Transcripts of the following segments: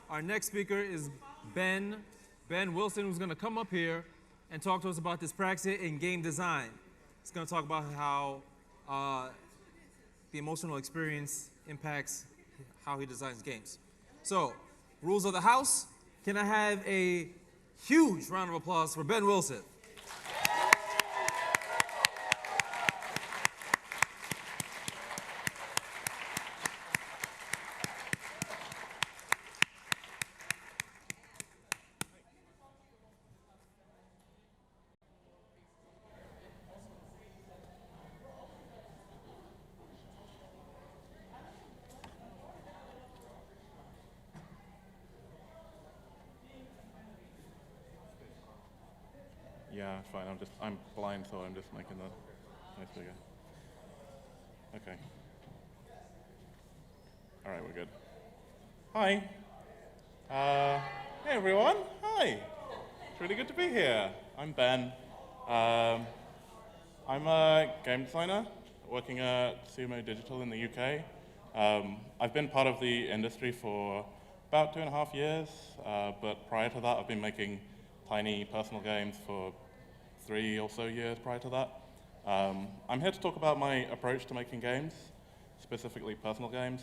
Our next speaker is Ben Wilson, who's going to come up here and talk to us about dyspraxia in game design. He's going to talk about how the emotional experience impacts how he designs games. So, rules of the house. Can I have a huge round of applause for Ben Wilson? Yeah, it's fine. I'm blind, so I'm just making the nice bigger. Okay. All right, we're good. Hi. Hey, everyone. Hi. It's really good to be here. I'm Ben. I'm a game designer working at Sumo Digital in the UK. I've been part of the industry for about 2.5 years, but prior to that, I've been making tiny personal games for 3 or so years prior to that. I'm here to talk about my approach to making games, specifically personal games.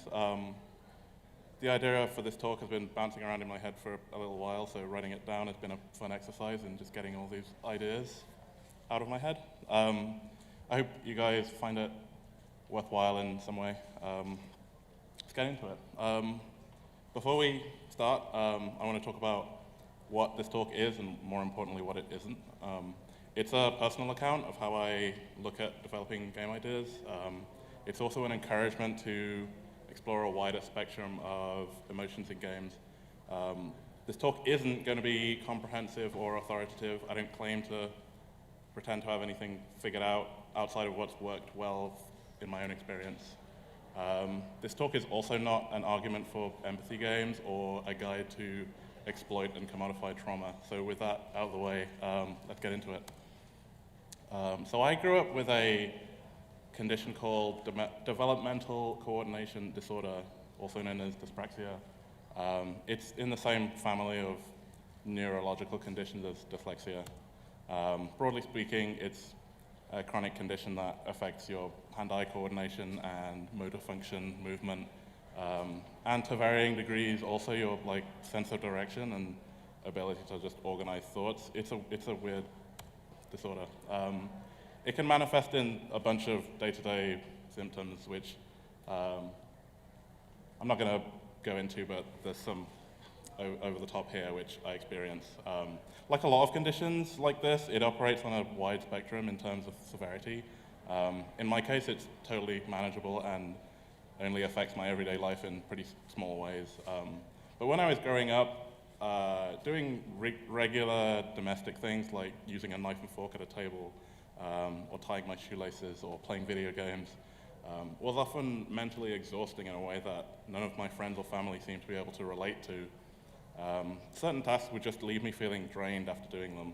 The idea for this talk has been bouncing around in my head for a little while, so writing it down has been a fun exercise in just getting all these ideas out of my head. I hope you guys find it worthwhile in some way. Let's get into it. Before we start, I want to talk about what this talk is and, more importantly, what it isn't. It's a personal account of how I look at developing game ideas. It's also an encouragement to explore a wider spectrum of emotions in games. This talk isn't going to be comprehensive or authoritative. I don't claim to pretend to have anything figured out outside of what's worked well in my own experience. This talk is also not an argument for empathy games or a guide to exploit and commodify trauma. So with that out of the way, let's get into it. So I grew up with a condition called Developmental Coordination Disorder, also known as Dyspraxia. It's in the same family of neurological conditions as dyslexia. Broadly speaking, it's a chronic condition that affects your hand-eye coordination and motor function, movement, and to varying degrees also your sense of direction and ability to just organize thoughts. It's a weird disorder. It can manifest in a bunch of day-to-day symptoms, which I'm not going to go into, but there's some over the top here, which I experience. Like a lot of conditions like this, it operates on a wide spectrum in terms of severity. In my case, it's totally manageable and only affects my everyday life in pretty small ways. But when I was growing up, doing regular domestic things like using a knife and fork at a table, or tying my shoelaces, or playing video games, was often mentally exhausting in a way that none of my friends or family seemed to be able to relate to. Certain tasks would just leave me feeling drained after doing them.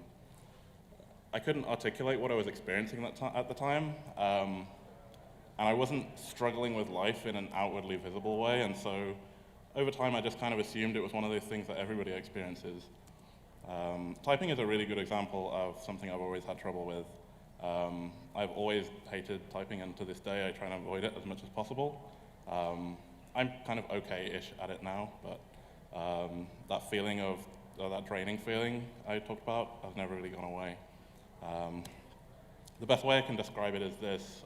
I couldn't articulate what I was experiencing at the time, and I wasn't struggling with life in an outwardly visible way, and so over time I just kind of assumed it was one of those things that everybody experiences. Typing is a really good example of something I've always had trouble with. I've always hated typing, and to this day I try and avoid it as much as possible. I'm kind of okay-ish at it now, but that feeling of, that draining feeling I talked about has never really gone away. The best way I can describe it is this.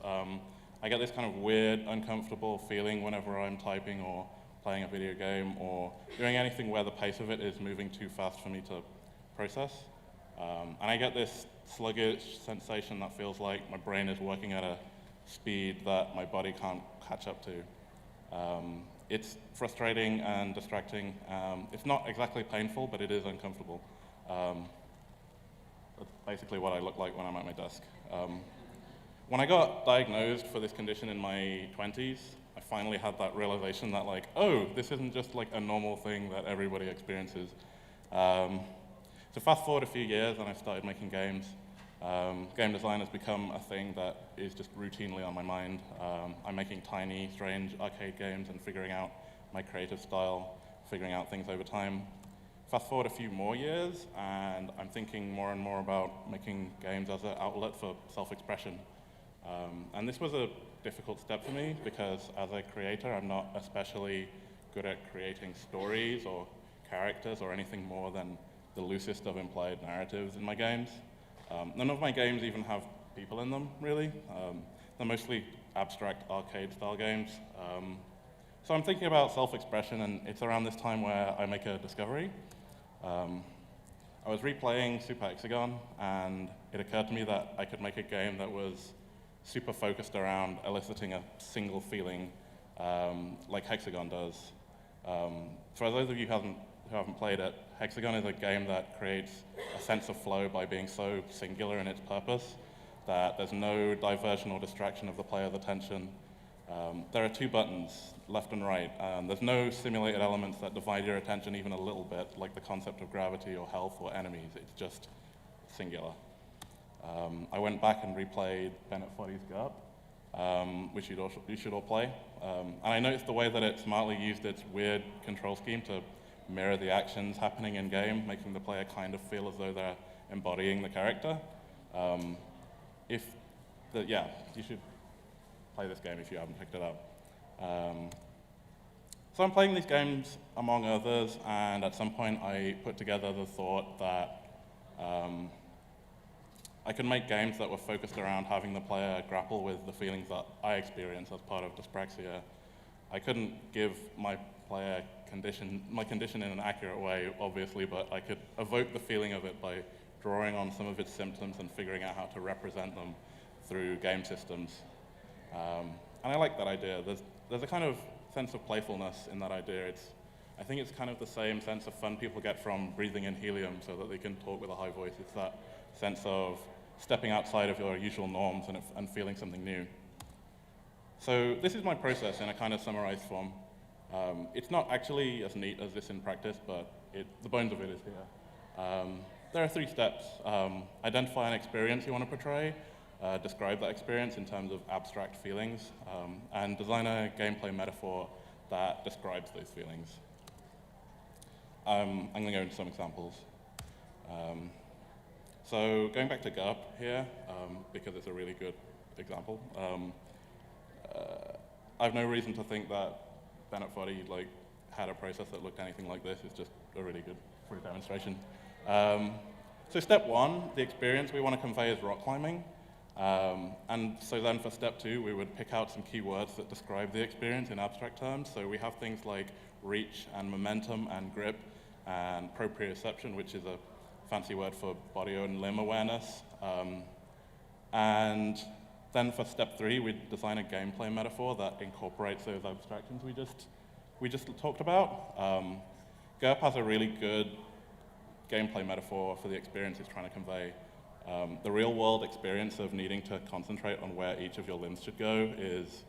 I get this kind of weird, uncomfortable feeling whenever I'm typing or playing a video game or doing anything where the pace of it is moving too fast for me to process. And I get this sluggish sensation that feels like my brain is working at a speed that my body can't catch up to. It's frustrating and distracting. It's not exactly painful, but it is uncomfortable. That's basically what I look like when I'm at my desk. When I got diagnosed for this condition in my 20s, I finally had that realization that oh, this isn't just a normal thing that everybody experiences. So fast forward a few years and I started making games. Game design has become a thing that is just routinely on my mind. I'm making tiny, strange arcade games and figuring out my creative style figuring out things over time. Fast forward a few more years, and I'm thinking more and more about making games as an outlet for self-expression. And this was a difficult step for me because as a creator, I'm not especially good at creating stories or characters or anything more than the loosest of implied narratives in my games. None of my games even have people in them, really. They're mostly abstract arcade-style games. So I'm thinking about self-expression, and it's around this time where I make a discovery. I was replaying Super Hexagon, and it occurred to me that I could make a game that was super focused around eliciting a single feeling, like Hexagon does. For those of you who haven't played it, Hexagon is a game that creates a sense of flow by being so singular in its purpose that there's no diversion or distraction of the player's attention. There are two buttons, left and right. There's no simulated elements that divide your attention even a little bit, like the concept of gravity or health or enemies. It's just singular. I went back and replayed Bennett Foddy's GURP, which you should all play. And I noticed the way that it smartly used its weird control scheme to mirror the actions happening in-game, making the player kind of feel as though they're embodying the character. Yeah, you should play this game if you haven't picked it up. So I'm playing these games among others, and at some point I put together the thought that I could make games that were focused around having the player grapple with the feelings that I experience as part of dyspraxia. I couldn't give my player my condition in an accurate way, obviously, but I could evoke the feeling of it by drawing on some of its symptoms and figuring out how to represent them through game systems. And I like that idea. There's a kind of sense of playfulness in that idea. I think it's kind of the same sense of fun people get from breathing in helium so that they can talk with a high voice. It's that sense of stepping outside of your usual norms and feeling something new. So this is my process in a kind of summarized form. It's not actually as neat as this in practice, but the bones of it is here. There are 3 steps. Identify an experience you want to portray, describe that experience in terms of abstract feelings, and design a gameplay metaphor that describes those feelings. I'm going to go into some examples. So going back to GURP here, because it's a really good example, I have no reason to think that Bennett Foddy had a process that looked anything like this. It's just a really good free demonstration. So step 1, the experience we want to convey is rock climbing. And so then for step 2, we would pick out some keywords that describe the experience in abstract terms. So we have things like reach and momentum and grip and proprioception, which is a fancy word for body and limb awareness. And then for step 3, we design a gameplay metaphor that incorporates those abstractions we just talked about. GURP has a really good gameplay metaphor for the experience it's trying to convey. The real-world experience of needing to concentrate on where each of your limbs should go is,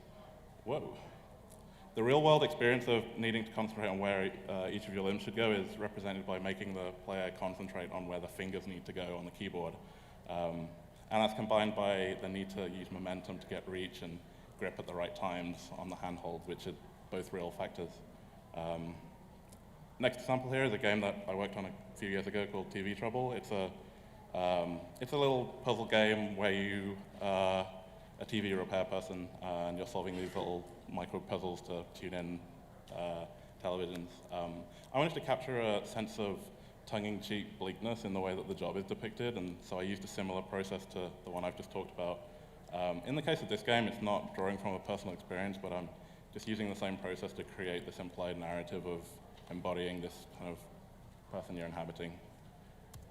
The real-world experience of needing to concentrate on where each of your limbs should go is represented by making the player concentrate on where the fingers need to go on the keyboard. And that's combined by the need to use momentum to get reach and grip at the right times on the handhold, which are both real factors. Next example here is a game that I worked on a few years ago called TV Trouble. It's a little puzzle game where you are a TV repair person and you're solving these little micro puzzles to tune in televisions. I wanted to capture a sense of tongue-in-cheek bleakness in the way that the job is depicted, and so I used a similar process to the one I've just talked about. In the case of this game, it's not drawing from a personal experience, but I'm just using the same process to create this implied narrative of embodying this kind of person you're inhabiting.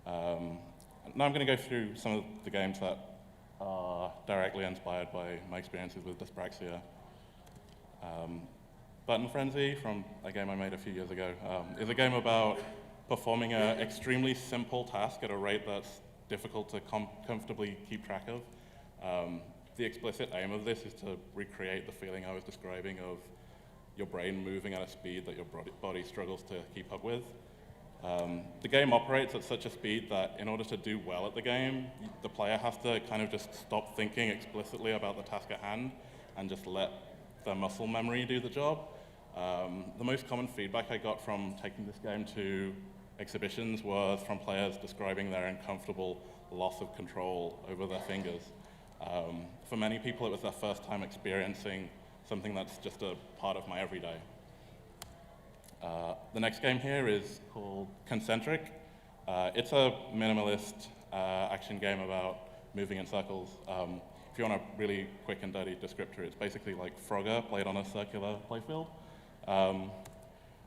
Now I'm going to go through some of the games that are directly inspired by my experiences with dyspraxia. Button Frenzy, from a game I made a few years ago, is a game about performing an extremely simple task at a rate that's difficult to comfortably keep track of. The explicit aim of this is to recreate the feeling I was describing of your brain moving at a speed that your body struggles to keep up with. The game operates at such a speed that in order to do well at the game, the player has to kind of just stop thinking explicitly about the task at hand and just let their muscle memory do the job. The most common feedback I got from taking this game to exhibitions was from players describing their uncomfortable loss of control over their fingers. For many people, it was their first time experiencing something that's just a part of my everyday. The next game here is called Concentric. It's a minimalist action game about moving in circles. If you want a really quick and dirty descriptor, it's basically like Frogger played on a circular playfield.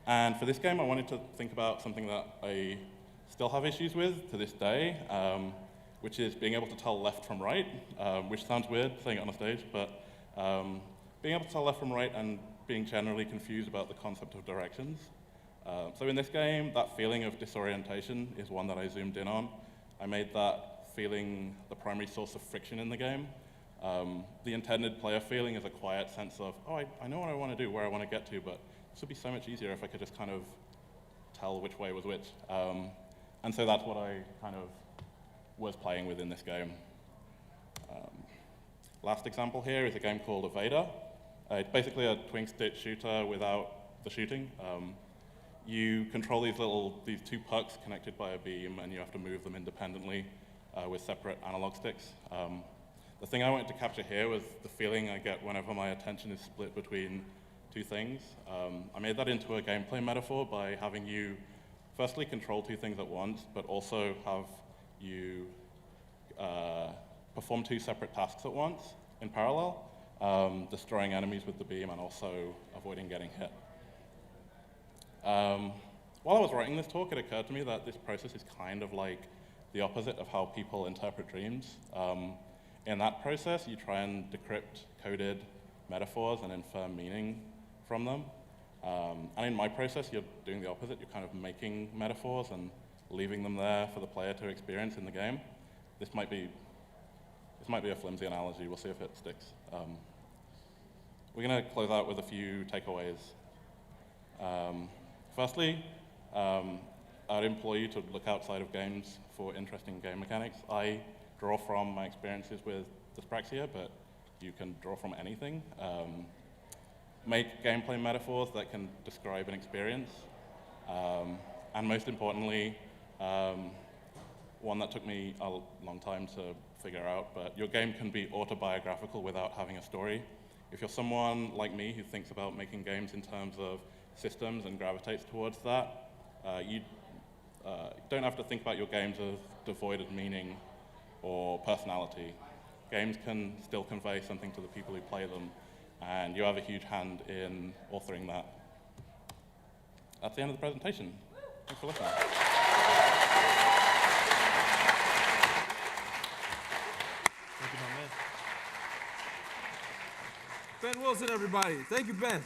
And for this game, I wanted to think about something that I still have issues with to this day, which is being able to tell left from right, which sounds weird saying it on a stage, but being able to tell left from right and being generally confused about the concept of directions. So in this game, that feeling of disorientation is one that I zoomed in on. I made that feeling the primary source of friction in the game. The intended player feeling is a quiet sense of, oh, I know what I want to do, where I want to get to, but this would be so much easier if I could just kind of tell which way was which. And so that's what I kind of was playing with in this game. Last example here is a game called Veda. It's basically a twin-stick shooter without the shooting. You control these two pucks connected by a beam, and you have to move them independently with separate analog sticks. The thing I wanted to capture here was the feeling I get whenever my attention is split between two things. I made that into a gameplay metaphor by having you firstly control two things at once, but also have you perform two separate tasks at once in parallel, destroying enemies with the beam and also avoiding getting hit. While I was writing this talk, it occurred to me that this process is kind of like the opposite of how people interpret dreams. In that process, you try and decrypt coded metaphors and infer meaning from them. And in my process, you're doing the opposite. You're kind of making metaphors and leaving them there for the player to experience in the game. This might be a flimsy analogy. We'll see if it sticks. We're going to close out with a few takeaways. Firstly, I'd implore you to look outside of games for interesting game mechanics. I draw from my experiences with Dyspraxia, but you can draw from anything. Make gameplay metaphors that can describe an experience. And most importantly, one that took me a long time to figure out, but your game can be autobiographical without having a story. If you're someone like me who thinks about making games in terms of systems and gravitates towards that, you don't have to think about your games as devoid of meaning or personality. Games can still convey something to the people who play them, and you have a huge hand in authoring that. That's the end of the presentation. Thanks for listening. Thank you, my man. Ben Wilson, everybody. Thank you, Ben.